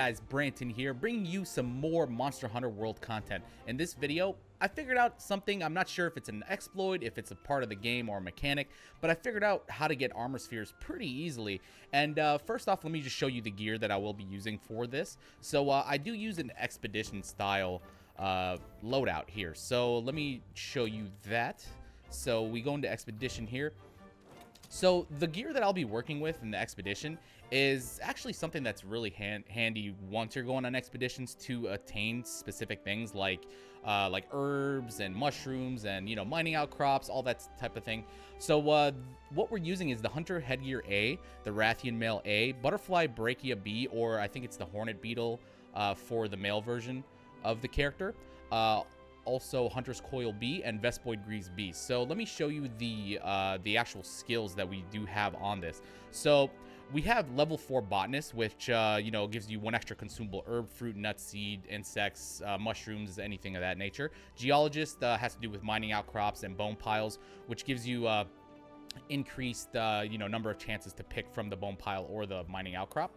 guys, Branton here, bringing you some more Monster Hunter World content. In this video, I figured out something. I'm not sure if it's an exploit, if it's a part of the game or a mechanic, but I figured out how to get armor spheres pretty easily. And first off, let me just show you the gear that I will be using for this. So I do use an expedition style loadout here. So let me show you that. So we go into expedition here. So the gear that I'll be working with in the expedition is actually something that's really handy once you're going on expeditions to attain specific things like herbs and mushrooms and, you know, mining outcrops, all that type of thing. So what we're using is the Hunter Headgear A, the Rathian Male A, Butterfly Brachia B, or I think it's the Hornet Beetle for the male version of the character. Also Hunter's Coil B and Vespoid Grease B. So let me show you the actual skills that we do have on this. So we have level 4 botanist, which you know, gives you 1 extra consumable herb, fruit, nut, seed, insects, mushrooms, anything of that nature. Geologist has to do with mining outcrops and bone piles, which gives you increased you know, number of chances to pick from the bone pile or the mining outcrop.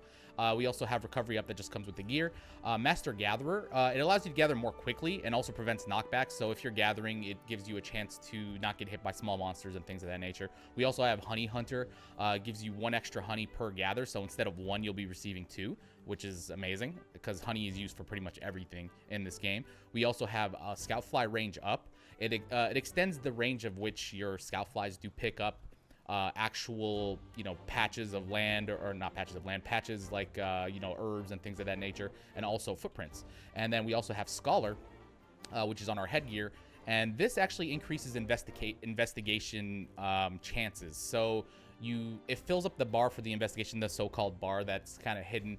We also have recovery up that just comes with the gear. Master Gatherer, it allows you to gather more quickly and also prevents knockbacks. So if you're gathering, it gives you a chance to not get hit by small monsters and things of that nature. We also have Honey Hunter, gives you 1 extra honey per gather. So instead of 1, you'll be receiving 2, which is amazing because honey is used for pretty much everything in this game. We also have Scout Fly range up. It extends the range of which your Scout Flies do pick up actual, you know, patches of land, or not patches of land, patches like, you know, herbs and things of that nature, and also footprints. And then we also have Scholar, which is on our headgear, and this actually increases investigation chances. So it fills up the bar for the investigation, the so-called bar that's kind of hidden.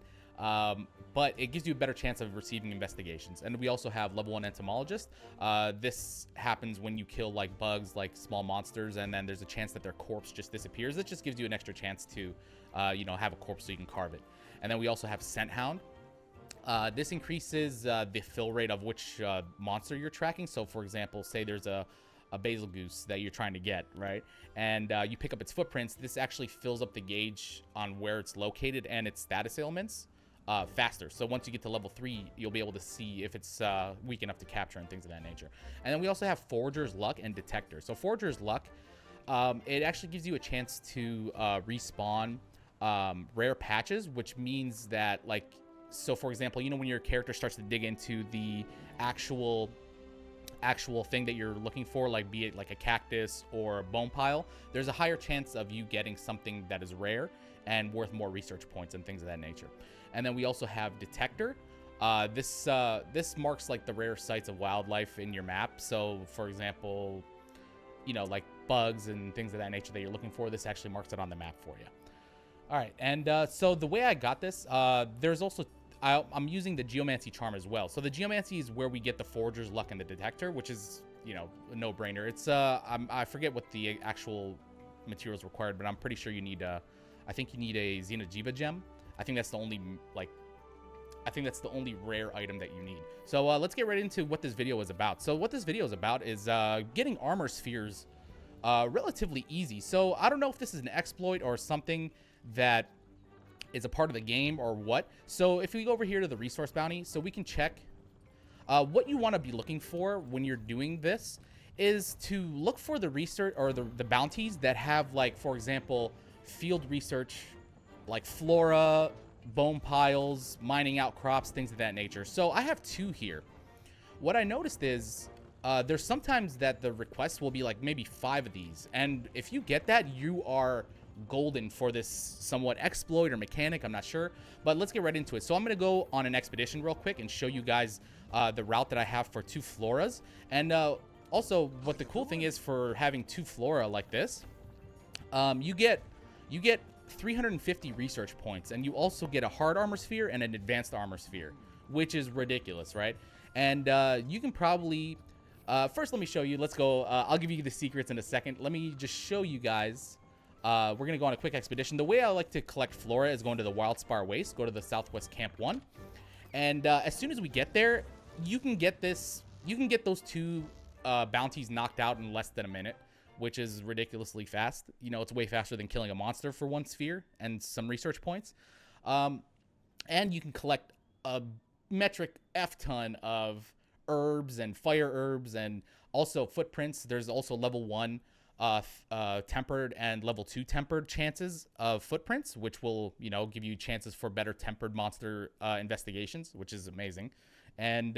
But it gives you a better chance of receiving investigations. And we also have level 1 entomologist. This happens when you kill like bugs, like small monsters, and then there's a chance that their corpse just disappears. It just gives you an extra chance to, you know, have a corpse so you can carve it. And then we also have scent hound. This increases the fill rate of which monster you're tracking. So for example, say there's a basil goose that you're trying to get, right? And you pick up its footprints. This actually fills up the gauge on where it's located and its status ailments faster. So once you get to level 3, you'll be able to see if it's weak enough to capture and things of that nature. And then we also have Forager's Luck and Detector. So Forager's Luck, it actually gives you a chance to respawn rare patches, which means that, like, so for example, you know, when your character starts to dig into the actual thing that you're looking for, like be it like a cactus or a bone pile, there's a higher chance of you getting something that is rare and worth more research points and things of that nature. And then we also have Detector. This marks like the rare sites of wildlife in your map. So for example, you know, like bugs and things of that nature that you're looking for, this actually marks it on the map for you. All right, and so the way I got this, there's also I'm using the Geomancy Charm as well. So the Geomancy is where we get the Forager's Luck and the Detector, which is, you know, a no-brainer. It's I forget what the actual materials required, but I'm pretty sure you need I think you need a Xenojiva gem. I think that's the only rare item that you need. So let's get right into what this video is about. So what this video is about is getting armor spheres relatively easy. So I don't know if this is an exploit or something that is a part of the game or what. So if we go over here to the resource bounty, so we can check what you want to be looking for when you're doing this is to look for the research or the bounties that have, like, for example, field research, like flora, bone piles, mining outcrops, things of that nature. So I have 2 here. What I noticed is there's sometimes that the requests will be like maybe 5 of these, and if you get that, you are golden for this somewhat exploit or mechanic, I'm not sure, but let's get right into it. So I'm going to go on an expedition real quick and show you guys the route that I have for 2 floras. And also what the cool thing is for having 2 flora like this, you get 350 research points, and you also get a hard armor sphere and an advanced armor sphere, which is ridiculous, right? And you can probably first, let me show you. Let's go. I'll give you the secrets in a second. Let me just show you guys. We're going to go on a quick expedition. The way I like to collect flora is going to the Wildspire Waste, go to the Southwest Camp 1. And as soon as we get there, you can get this. You can get those 2 bounties knocked out in less than a minute, which is ridiculously fast. You know, it's way faster than killing a monster for 1 sphere and some research points. And you can collect a metric F ton of herbs and fire herbs and also footprints. There's also level 1 tempered and level 2 tempered chances of footprints, which will, you know, give you chances for better tempered monster investigations, which is amazing. And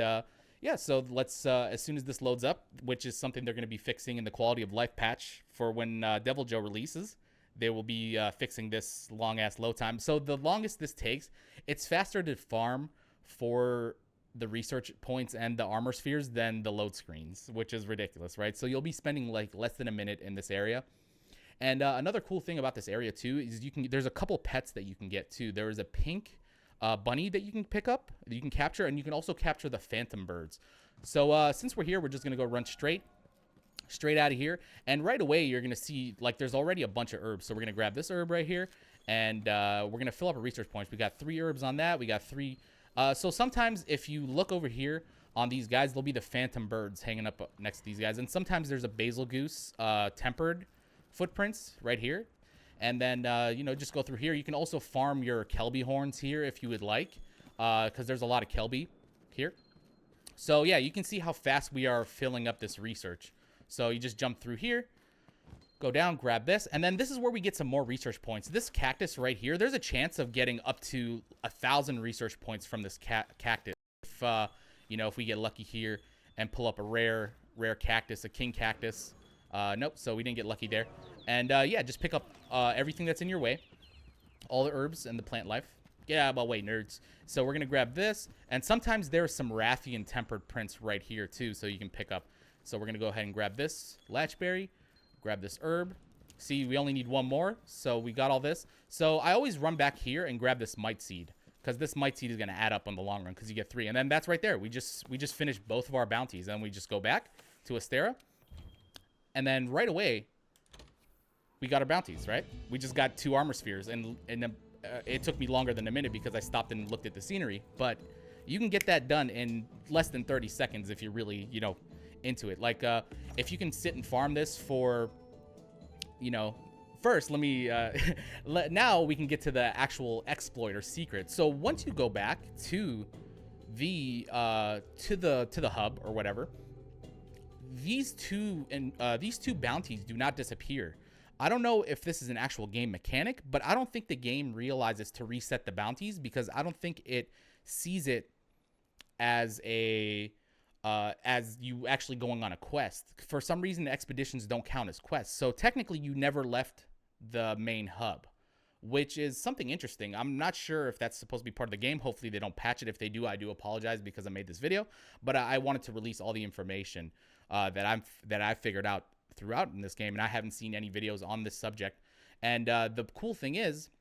yeah, so let's as soon as this loads up, which is something they're going to be fixing in the quality of life patch for when Devil Joe releases, they will be fixing this long ass load time. So the longest this takes, it's faster to farm for the research points and the armor spheres than the load screens, which is ridiculous, right? So you'll be spending like less than a minute in this area. And another cool thing about this area too is there's a couple pets that you can get too. There is a pink bunny that you can pick up, that you can capture, and you can also capture the phantom birds. So since we're here, we're just gonna go run straight out of here, and right away you're gonna see like there's already a bunch of herbs. So we're gonna grab this herb right here, and we're gonna fill up our research points. We got 3 herbs on that. We got 3. So sometimes if you look over here on these guys, there'll be the phantom birds hanging up next to these guys. And sometimes there's a basil goose tempered footprints right here. And then, you know, just go through here. You can also farm your Kelby horns here if you would like, because there's a lot of Kelby here. So yeah, you can see how fast we are filling up this research. So you just jump through here, go down, grab this, and then this is where we get some more research points. This cactus right here, there's a chance of getting up to 1,000 research points from this cactus. If you know, if we get lucky here and pull up a rare cactus, a king cactus. Nope, so we didn't get lucky there. And yeah, just pick up everything that's in your way, all the herbs and the plant life. Yeah, well, wait, nerds. So we're gonna grab this, and sometimes there's some Rathian tempered prints right here too, so you can pick up. So we're gonna go ahead and grab this latchberry. Grab this herb. See, we only need 1 more, so we got all this. So I always run back here and grab this mite seed, because this mite seed is going to add up on the long run, because you get 3. And then that's right there. We just finished both of our bounties, and we just go back to Astera, and then right away we got our bounties, right? We just got 2 armor spheres, and it took me longer than a minute because I stopped and looked at the scenery, but you can get that done in less than 30 seconds if you're really, you know, into it. Like if you can sit and farm this for, you know, first let me now we can get to the actual exploit or secret. So once you go back to the hub or whatever, these two bounties do not disappear. I don't know if this is an actual game mechanic, but I don't think the game realizes to reset the bounties, because I don't think it sees it as a as you actually going on a quest. For some reason, the expeditions don't count as quests. So technically, you never left the main hub, which is something interesting. I'm not sure if that's supposed to be part of the game. Hopefully, they don't patch it. If they do, I do apologize because I made this video. But I wanted to release all the information that I've figured out throughout in this game, and I haven't seen any videos on this subject. And the cool thing is,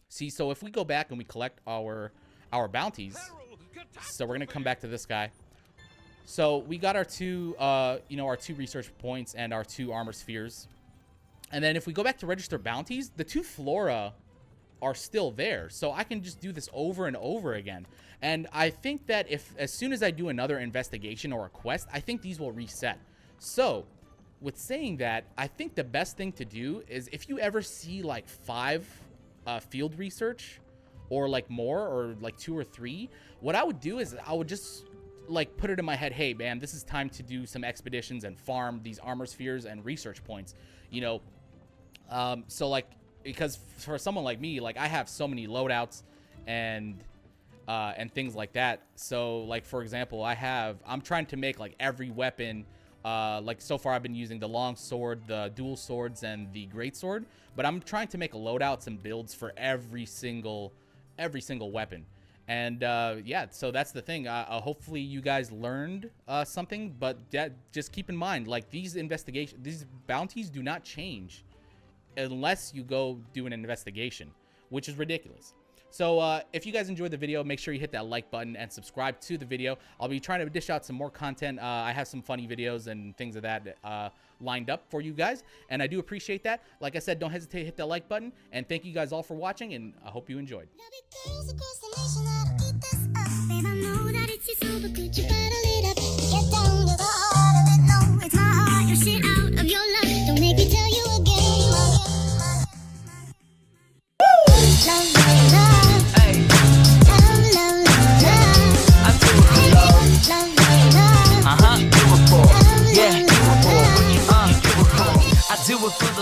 see, so if we go back and we collect our bounties, so we're gonna come back to this guy. So we got our 2, you know, our 2 research points and our 2 armor spheres. And then if we go back to register bounties, the 2 flora are still there. So I can just do this over and over again. And I think that as soon as I do another investigation or a quest, I think these will reset. So with saying that, I think the best thing to do is if you ever see like 5 field research or like more, or like 2 or 3, what I would do is I would just like put it in my head, hey man, this is time to do some expeditions and farm these armor spheres and research points, you know. So like, because for someone like me, like I have so many loadouts and things like that. So like, for example, I'm trying to make like every weapon, like so far I've been using the long sword, the dual swords, and the great sword, but I'm trying to make loadouts and builds for every single weapon. And yeah, so that's the thing. Hopefully you guys learned something, but just keep in mind, like these bounties do not change unless you go do an investigation, which is ridiculous. So if you guys enjoyed the video, make sure you hit that like button and subscribe to the video. I'll be trying to dish out some more content. I have some funny videos and things of that lined up for you guys, and I do appreciate that. Like I said, don't hesitate to hit that like button, and thank you guys all for watching, and I hope you enjoyed. Love, love, love. Hey. Love, love, love, love. do it for